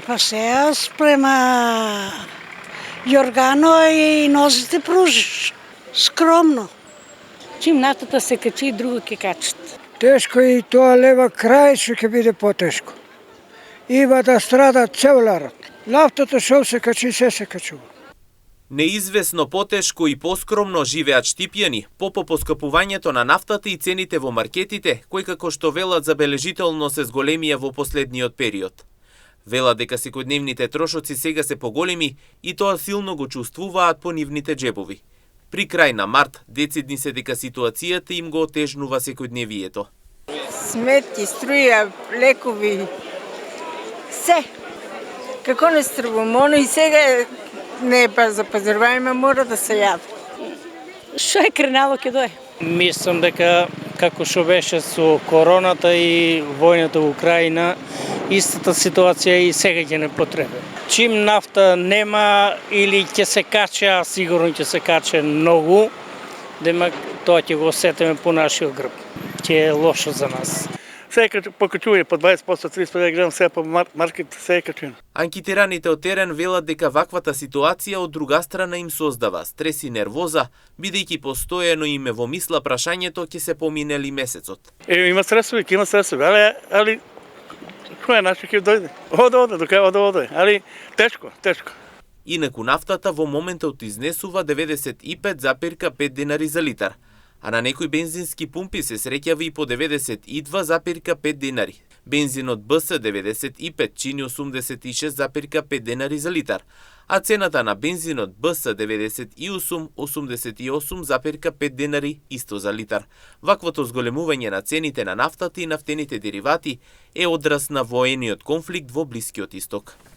Па сега спрема Јоргано и нозите пружиш. Скромно. Чим нафтата се качи и друго ќе качат. Тешко и тоа лева крај ќе биде потешко. Има да страда цел народ. Нафтата што се качи, се качува. Неизвесно, потешко и поскромно живеат штипјани по поскапувањето на нафтата и цените во маркетите, кои како што велат забележително се зголемија во последниот период. Велат дека секојдневните трошоци сега се поголеми и тоа силно го чувствуваат по нивните џебови. При крај на март, децидни се дека ситуацијата им го отежнува секојдневието. Сметки, струја, лекови, се. Како не струвам, и сега не е па за пазарување, мора да се јави. Што е кренало ќе дое? Мислам дека како што беше со короната и војната во Украина, истата ситуација и сега ќе не потреба. Чим нафта нема или ќе се каче, а сигурно ќе се каче многу, дема тоа ќе го осетиме по нашиот грб. Ќе е лошо за нас. Сега покачува по 20%, 30 грам, сега по маркет се е качува. Анкетираните од терен велат дека ваквата ситуација од друга страна им создава стрес и нервоза, бидејќи постојано им е во мисла прашањето ќе се помине ли месецот. Има стресови, али кој начин ќе дојде? Оде, дока али тешко. Инаку нафтата во моментот изнесува 95,5 денари за литар, а на некои бензински пумпи се среќава и по 92,5 денари. Бензинот БС 95 чини 86,5 денари за литар, а цената на бензинот БС 98 88,5 денари исто за литар. Ваквото зголемување на цените на нафтата и нафтените деривати е одраз на воениот конфликт во Блискиот Исток.